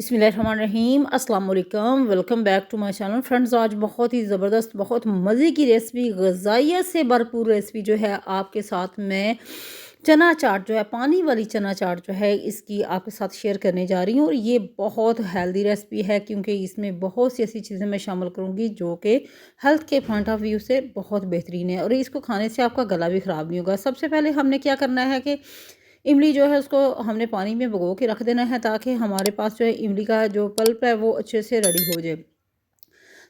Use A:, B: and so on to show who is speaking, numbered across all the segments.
A: बिस्मिल्लाहिर्रहमानिर्रहीम अस्सलाम वालेकुम। Welcome back to my channel friends. आज बहुत ही ज़बरदस्त बहुत मज़े की रेसिपी, ग़ज़ाइयत से भरपूर रेसिपी जो है आपके साथ मैं चना चाट जो है, पानी वाली चना चाट जो है, इसकी आपके साथ शेयर करने जा रही हूँ। और ये बहुत हेल्दी रेसिपी है क्योंकि इसमें बहुत सी ऐसी चीज़ें मैं शामिल करूँगी जो कि हेल्थ के पॉइंट ऑफ व्यू से बहुत बेहतरीन है और इसको खाने से आपका गला भी ख़राब नहीं होगा। सबसे पहले हमने क्या करना है कि इमली जो है उसको हमने पानी में भिगो के रख देना है ताकि हमारे पास जो है इमली का जो पल्प है वो अच्छे से रेडी हो जाए।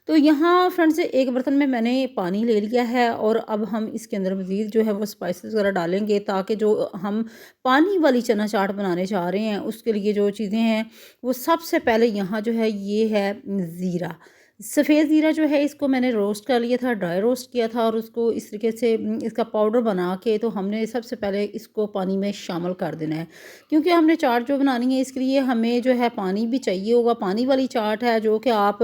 A: तो यहाँ फ्रेंड्स एक बर्तन में मैंने पानी ले लिया है और अब हम इसके अंदर मज़ीद जो है वो स्पाइसेस वगैरह डालेंगे ताकि जो हम पानी वाली चना चाट बनाने चाह रहे हैं उसके लिए जो चीज़ें हैं वो सबसे पहले यहाँ जो है ये है ज़ीरा। सफ़ेद ज़ीरा जो है इसको मैंने रोस्ट कर लिया था, ड्राई रोस्ट किया था और उसको इस तरीके से इसका पाउडर बना के तो हमने सबसे पहले इसको पानी में शामिल कर देना है क्योंकि हमने चाट जो बनानी है इसके लिए हमें जो है पानी भी चाहिए होगा। पानी वाली चाट है जो कि आप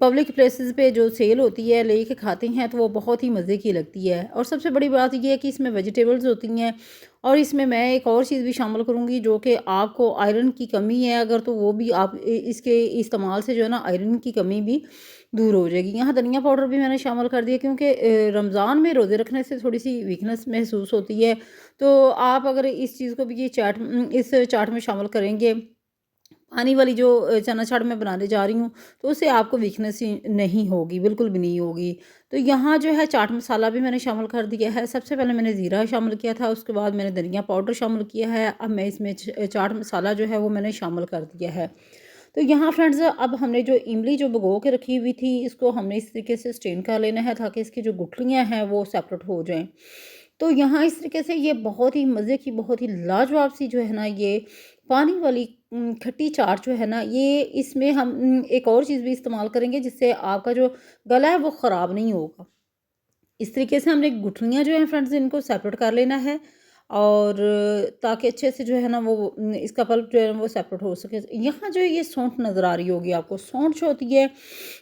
A: पब्लिक प्लेसेस पे जो सेल होती है लेके खाते हैं तो वो बहुत ही मज़े की लगती है। और सबसे बड़ी बात ये है कि इसमें वेजिटेबल्स होती हैं और इसमें मैं एक और चीज़ भी शामिल करूँगी जो कि आपको आयरन की कमी है अगर तो वो भी आप इसके इस्तेमाल से जो है ना आयरन की कमी भी दूर हो जाएगी। यहाँ धनिया पाउडर भी मैंने शामिल कर दिया क्योंकि रमज़ान में रोज़े रखने से थोड़ी सी वीकनेस महसूस होती है। तो आप अगर इस चीज़ को भी इस चाट में शामिल करेंगे, पानी वाली जो चना चाट मैं बनाने जा रही हूँ तो उससे आपको वीकनेस ही नहीं होगी, बिल्कुल भी नहीं होगी। तो यहाँ जो है चाट मसाला भी मैंने शामिल कर दिया है। सबसे पहले मैंने ज़ीरा शामिल किया था, उसके बाद मैंने धनिया पाउडर शामिल किया है। अब मैं इसमें चाट मसाला जो है वो मैंने शामिल कर दिया है। तो यहाँ फ्रेंड्स अब हमने जो इमली जो भिगो के रखी हुई थी इसको हमने इस तरीके से स्ट्रेन कर लेना है ताकि इसकी जो गुठलियाँ हैं वो सेपरेट हो जाएँ। तो यहाँ इस तरीके से ये बहुत ही मज़े की बहुत ही लाजवाब सी जो है ना ये पानी वाली खट्टी चाट जो है ना ये इसमें हम एक और चीज़ भी इस्तेमाल करेंगे जिससे आपका जो गला है वो ख़राब नहीं होगा। इस तरीके से हमने गुठलियाँ जो हैं फ्रेंड्स इनको सेपरेट कर लेना है और ताकि अच्छे से जो है ना वो इसका पल्प जो है वो सेपरेट हो सके। यहाँ जो ये सौंठ नज़र आ रही होगी आपको, सौंठ जो होती है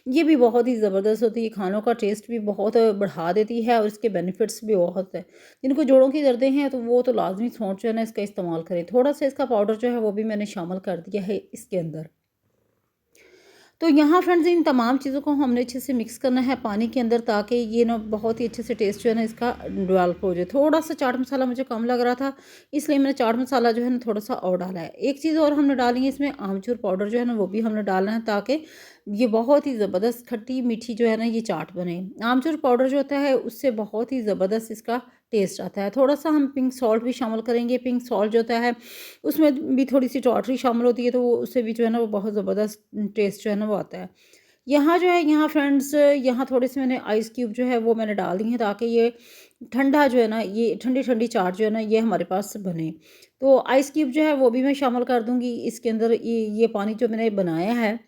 A: ये भी बहुत ही ज़बरदस्त होती है, खानों का टेस्ट भी बहुत बढ़ा देती है और इसके बेनिफिट्स भी बहुत है। जिनको जोड़ों की दर्दें हैं तो वो तो लाजमी सौंठ जो है ना इसका इस्तेमाल करें। थोड़ा सा इसका पाउडर जो है वो भी मैंने शामिल कर दिया है इसके अंदर। तो यहाँ फ्रेंड्स इन तमाम चीज़ों को हमने अच्छे से मिक्स करना है पानी के अंदर ताकि ये ना बहुत ही अच्छे से टेस्ट जो है ना इसका डेवलप हो जाए। थोड़ा सा चाट मसाला मुझे कम लग रहा था इसलिए मैंने चाट मसाला जो है ना थोड़ा सा और डाला है। एक चीज़ और हमने डाली है इसमें आमचूर पाउडर जो है ना वो भी हमने डालना है ताकि ये बहुत ही ज़बरदस्त खट्टी मीठी जो है ना ये चाट बने। आमचूर पाउडर जो होता है उससे बहुत ही ज़बरदस्त इसका टेस्ट आता है। थोड़ा सा हम पिंक सॉल्ट भी शामिल करेंगे। पिंक सॉल्ट जो होता है उसमें भी थोड़ी सी टॉटरी शामिल होती है तो वो उससे भी जो है ना वो बहुत ज़बरदस्त टेस्ट जो है ना वो आता है। यहाँ जो है यहाँ फ्रेंड्स यहाँ थोड़े से मैंने आइस क्यूब जो है वो मैंने डाल दी हैं ताकि ये ठंडा जो है ना ये ठंडी ठंडी चाट जो है ना ये हमारे पास बने। तो आइस क्यूब जो है वो भी मैं शामिल कर दूँगी इसके अंदर। ये पानी जो मैंने बनाया है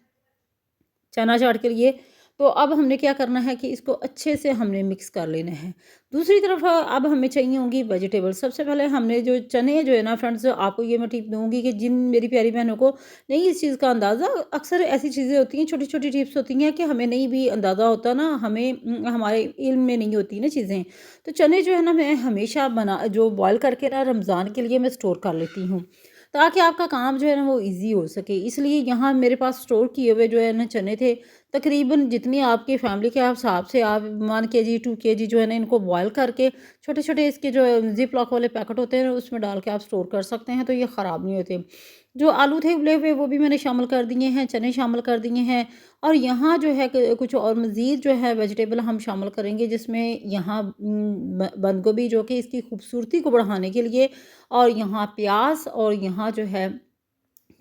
A: चना चाट के लिए। तो अब हमने क्या करना है कि इसको अच्छे से हमने मिक्स कर लेना है। दूसरी तरफ अब हमें चाहिए होंगी वेजिटेबल। सबसे पहले हमने जो चने जो है ना फ्रेंड्स आपको ये मैं टिप दूँगी कि जिन मेरी प्यारी बहनों को नहीं इस चीज़ का अंदाज़ा, अक्सर ऐसी चीज़ें होती हैं छोटी-छोटी टिप्स होती हैं कि हमें नहीं भी अंदाज़ा होता ना, हमें हमारे इल्म में नहीं होती ना चीज़ें। तो चने जो है ना मैं हमेशा बना जो बॉयल करके ना रमज़ान के लिए मैं स्टोर कर लेती हूँ ताकि आपका काम जो है ना वो ईज़ी हो सके। इसलिए यहाँ मेरे पास स्टोर किए हुए जो है ना चने थे, तकरीबन जितनी आपकी फैमिली के आप हिसाब से आप 1 केजी 2 केजी जो है ना इनको बॉयल करके छोटे-छोटे इसके जो ज़िप लॉक वाले पैकेट होते हैं उसमें डाल के आप स्टोर कर सकते हैं तो ये ख़राब नहीं होते। जो आलू थे उबले हुए वो भी मैंने शामिल कर दिए हैं, चने शामिल कर दिए हैं और यहाँ जो है कुछ और मज़ीद जो है वेजिटेबल हम शामिल करेंगे जिसमें यहाँ बंद गोभी जो कि इसकी खूबसूरती को बढ़ाने के लिए, और यहाँ प्याज और यहाँ जो है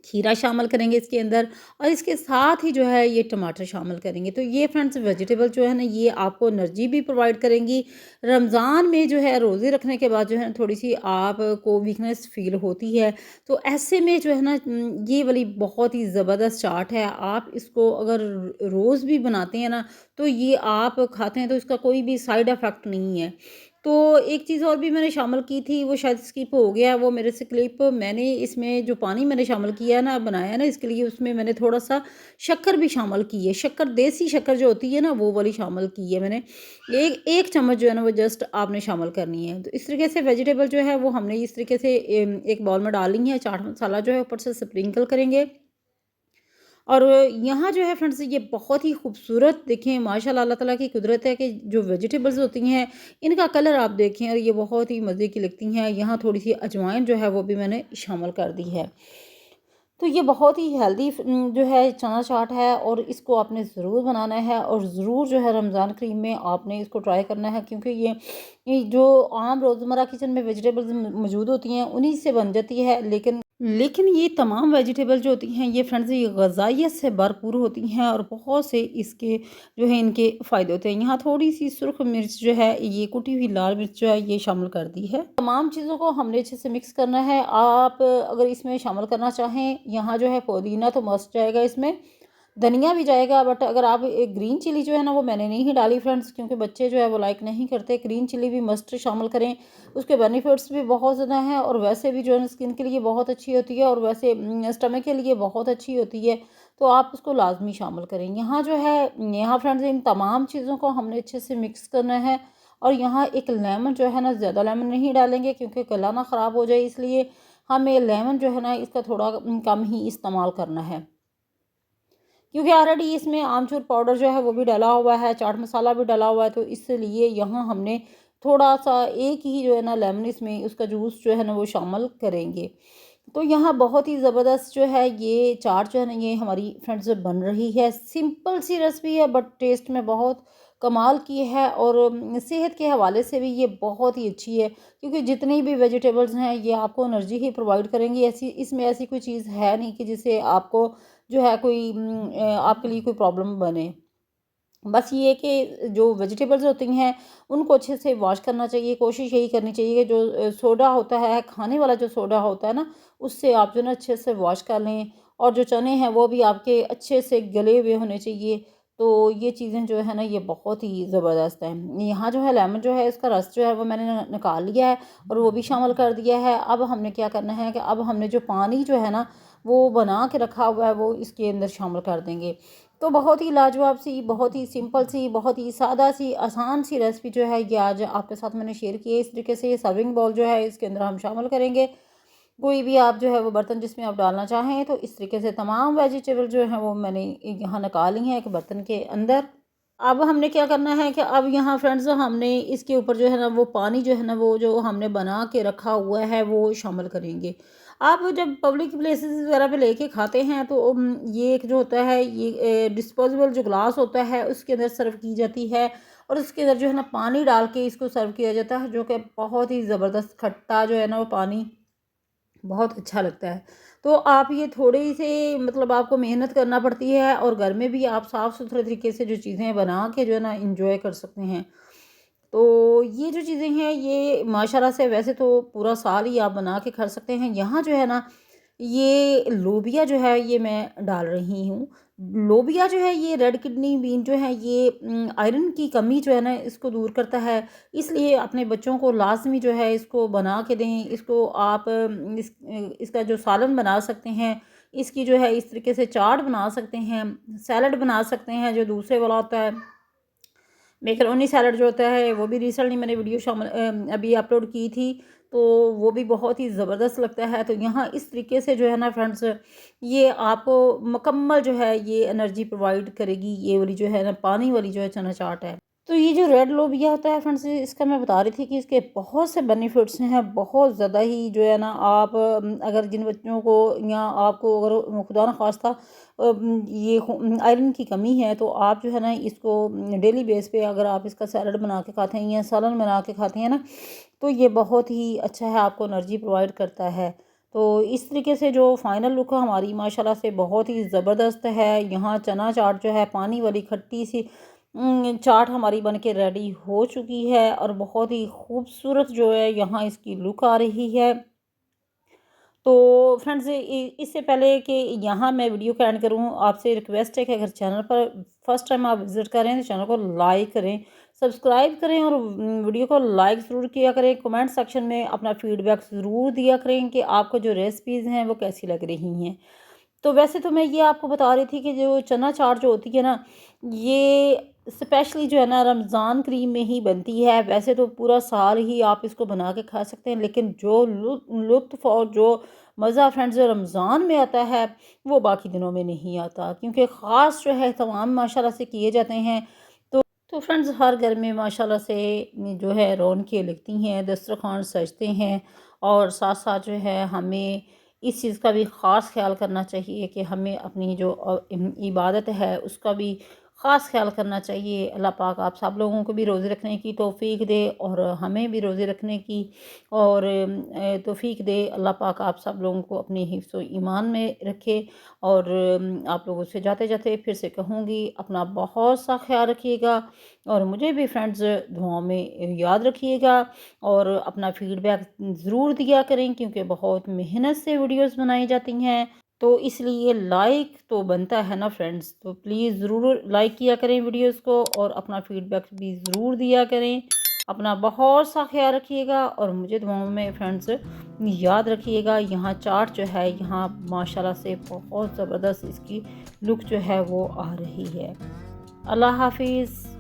A: खीरा शामिल करेंगे इसके अंदर और इसके साथ ही जो है ये टमाटर शामिल करेंगे। तो ये फ्रेंड्स वेजिटेबल जो है ना ये आपको एनर्जी भी प्रोवाइड करेंगी। रमज़ान में जो है रोज़े रखने के बाद जो है थोड़ी सी आपको वीकनेस फ़ील होती है तो ऐसे में जो है ना ये वाली बहुत ही ज़बरदस्त चाट है। आप इसको अगर रोज़ भी बनाते हैं ना तो ये आप खाते हैं तो इसका कोई भी साइड इफ़ेक्ट नहीं है। तो एक चीज़ और भी मैंने शामिल की थी वो शायद स्किप हो गया वो मेरे से क्लिप। मैंने इसमें जो पानी मैंने शामिल किया है ना बनाया ना इसके लिए उसमें मैंने थोड़ा सा शक्कर भी शामिल की है। शक्कर देसी शक्कर जो होती है ना वो वाली शामिल की है मैंने। एक एक चम्मच जो है ना वो जस्ट आपने शामिल करनी है। तो इस तरीके से वेजिटेबल जो है वो हमने इस तरीके से एक बाउल में डालनी है। चाट मसाला जो है ऊपर से स्प्रिंकल करेंगे और यहाँ जो है फ्रेंड्स ये बहुत ही खूबसूरत देखें माशाल्लाह अल्लाह ताला की कुदरत है कि जो वेजिटेबल्स होती हैं इनका कलर आप देखें और ये बहुत ही मज़े की लगती हैं। यहाँ थोड़ी सी अजवाइन जो है वो भी मैंने शामिल कर दी है। तो ये बहुत ही हेल्दी जो है चना चाट है और इसको आपने ज़रूर बनाना है और ज़रूर जो है रमज़ान करीम में आपने इसको ट्राई करना है, क्योंकि ये जो आम रोज़मर्रा किचन में वेजिटेबल्स मौजूद होती हैं उन्हीं से बन जाती है, लेकिन ये तमाम वेजिटेबल जो होती हैं ये फ्रेंड्स ये ग़ज़ाइयत से भरपूर होती हैं और बहुत से इसके जो है इनके फ़ायदे होते हैं। यहाँ थोड़ी सी सुर्ख मिर्च जो है ये कुटी हुई लाल मिर्च जो है ये शामिल कर दी है। तमाम चीज़ों को हमने अच्छे से मिक्स करना है। आप अगर इसमें शामिल करना चाहें यहाँ जो है पुदीना तो मस्ट जाएगा, इसमें धनिया भी जाएगा, बट अगर आप एक ग्रीन चिली जो है ना वो मैंने नहीं डाली फ्रेंड्स, क्योंकि बच्चे जो है वो लाइक नहीं करते। ग्रीन चिली भी मस्ट शामिल करें, उसके बेनिफिट्स भी बहुत ज़्यादा हैं और वैसे भी जो है स्किन के लिए बहुत अच्छी होती है और वैसे स्टमक के लिए बहुत अच्छी होती है, तो आप उसको लाजमी शामिल करें। यहाँ जो है यहाँ फ्रेंड्स इन तमाम चीज़ों को हमने अच्छे से मिक्स करना है और यहाँ एक लेमन जो है ना, ज़्यादा लेमन नहीं डालेंगे क्योंकि गला ना ख़राब हो जाए, इसलिए हमें लेमन जो है ना इसका थोड़ा कम ही इस्तेमाल करना है, क्योंकि ऑलरेडी इसमें आमचूर पाउडर जो है वो भी डला हुआ है, चाट मसाला भी डला हुआ है, तो इसलिए यहाँ हमने थोड़ा-सा एक ही जो है ना लेमन इसमें उसका जूस जो है ना वो शामिल करेंगे। तो यहाँ बहुत ही ज़बरदस्त जो है ये चाट जो है ना ये हमारी फ्रेंड्स बन रही है। सिंपल सी रेसिपी है बट टेस्ट में बहुत कमाल की है और सेहत के हवाले से भी ये बहुत ही अच्छी है, क्योंकि जितनी भी वेजिटेबल्स हैं ये आपको एनर्जी ही प्रोवाइड करेंगी। ऐसी कोई चीज़ है नहीं कि जिससे आपको जो है कोई आपके लिए कोई प्रॉब्लम बने। बस ये कि जो वेजिटेबल्स होती हैं उनको अच्छे से वॉश करना चाहिए। कोशिश यही करनी चाहिए कि जो सोडा होता है, खाने वाला जो सोडा होता है ना, उससे आप जो है ना अच्छे से वॉश कर लें और जो चने हैं वो भी आपके अच्छे से गले हुए होने चाहिए। तो ये चीज़ें जो है ना ये बहुत ही ज़बरदस्त हैं। यहाँ जो है लेमन जो है इसका रस जो है वो मैंने निकाल लिया है और वो भी शामिल कर दिया है। अब हमने क्या करना है कि अब हमने जो पानी जो है ना वो बना के रखा हुआ है वो इसके अंदर शामिल कर देंगे। तो बहुत ही लाजवाब सी, बहुत ही सिंपल सी, बहुत ही सादा सी, आसान सी रेसिपी जो है ये आज आपके साथ मैंने शेयर की है। इस तरीके से ये सर्विंग बाउल जो है इसके अंदर हम शामिल करेंगे। कोई भी आप जो है वो बर्तन जिसमें आप डालना चाहें, तो इस तरीके से तमाम वेजिटेबल जो हैं वो मैंने यहाँ निकाली हैं एक बर्तन के अंदर। अब हमने क्या करना है कि अब यहाँ फ्रेंड्स हमने इसके ऊपर जो है ना वो पानी जो है ना वो जो हमने बना के रखा हुआ है वो शामिल करेंगे। आप जब पब्लिक प्लेसेस वगैरह पे लेके खाते हैं तो ये एक जो होता है ये डिस्पोजेबल जो ग्लास होता है उसके अंदर सर्व की जाती है और उसके अंदर जो है ना पानी डाल के इसको सर्व किया जाता है, जो कि बहुत ही ज़बरदस्त खट्टा जो है ना वो पानी बहुत अच्छा लगता है। तो आप ये थोड़ी से मतलब आपको मेहनत करना पड़ती है और घर में भी आप साफ़ सुथरे तरीके से जो चीज़ें बना के जो है ना एंजॉय कर सकते हैं। तो ये जो चीज़ें हैं ये माशाल्लाह से वैसे तो पूरा साल ही आप बना के खा सकते हैं। यहाँ जो है ना ये लोबिया जो है ये मैं डाल रही हूँ। लोबिया जो है ये रेड किडनी बीन जो है ये आयरन की कमी जो है ना इसको दूर करता है। इसलिए अपने बच्चों को लाज़मी जो है इसको बना के दें। इसको आप इसका जो सालन बना सकते हैं, इसकी जो है इस तरीके से चाट बना सकते हैं, सैलड बना सकते हैं जो दूसरे वाला होता है। मैकरोनी सैलड जो होता है वो भी रिसेंटली मैंने वीडियो अभी अपलोड की थी, तो वो भी बहुत ही ज़बरदस्त लगता है। तो यहाँ इस तरीके से जो है ना फ्रेंड्स ये आपको मुकम्मल जो है ये एनर्जी प्रोवाइड करेगी। ये वाली जो है ना पानी वाली जो है चना चाट है। तो ये जो रेड लोबिया होता है फ्रेंड्स इसका मैं बता रही थी कि इसके बहुत से बेनिफिट्स हैं, बहुत ज़्यादा ही जो है ना आप अगर जिन बच्चों को या आपको अगर खुदा न खास्ता ये आयरन की कमी है तो आप जो है ना इसको डेली बेस पे अगर आप इसका सैलड बना के खाते हैं या सालन बना के खाते हैं ना, तो ये बहुत ही अच्छा है, आपको एनर्जी प्रोवाइड करता है। तो इस तरीके से जो फाइनल लुक हमारी माशाल्लाह से बहुत ही ज़बरदस्त है। यहाँ चना चाट जो है पानी वाली खट्टी सी चाट हमारी बन के रेडी हो चुकी है और बहुत ही खूबसूरत जो है यहाँ इसकी लुक आ रही है। तो फ्रेंड्स इससे पहले कि यहाँ मैं वीडियो को एंड करूँ, आपसे रिक्वेस्ट है कि अगर चैनल पर फर्स्ट टाइम आप विज़िट करें तो चैनल को लाइक करें, सब्सक्राइब करें और वीडियो को लाइक ज़रूर किया करें। कमेंट सेक्शन में अपना फीडबैक ज़रूर दिया करें कि आपको जो रेसिपीज़ हैं वो कैसी लग रही हैं। तो वैसे तो मैं ये आपको बता रही थी कि जो चना चाट जो होती है ना, ये स्पेशली जो है ना रमज़ान करीम में ही बनती है। वैसे तो पूरा साल ही आप इसको बना के खा सकते हैं, लेकिन जो लुत्फ़ और जो मज़ा फ्रेंड्स जो रमज़ान में आता है वो बाकी दिनों में नहीं आता, क्योंकि ख़ास जो है तमाम माशाल्लाह से किए जाते हैं। तो फ्रेंड्स हर घर में माशाल्लाह से जो है रौनकें लगती हैं, दस्तरखान सजते हैं। और साथ साथ जो है हमें इस चीज़ का भी ख़ास ख्याल करना चाहिए कि हमें अपनी जो इबादत है उसका भी ख़ास ख्याल करना चाहिए। अल्लाह पाक आप सब लोगों को भी रोज़े रखने की तौफ़ीक दे और हमें भी रोज़े रखने की और तौफ़ीक दे। अल्लाह पाक आप सब लोगों को अपने हिफ्ज़ व ईमान में रखे। और आप लोगों से जाते जाते फिर से कहूँगी, अपना बहुत सा ख्याल रखिएगा और मुझे भी फ्रेंड्स दुआओं में याद रखिएगा। और अपना फ़ीडबैक ज़रूर दिया करें, क्योंकि बहुत मेहनत से वीडियोस बनाई जाती हैं, तो इसलिए लाइक तो बनता है ना फ्रेंड्स। तो प्लीज़ ज़रूर लाइक किया करें वीडियोस को और अपना फ़ीडबैक भी ज़रूर दिया करें। अपना बहुत सा ख्याल रखिएगा और मुझे दुआओं में फ्रेंड्स याद रखिएगा। यहाँ चाट जो है यहाँ माशाल्लाह से बहुत ज़बरदस्त इसकी लुक जो है वो आ रही है। अल्लाह हाफिज़।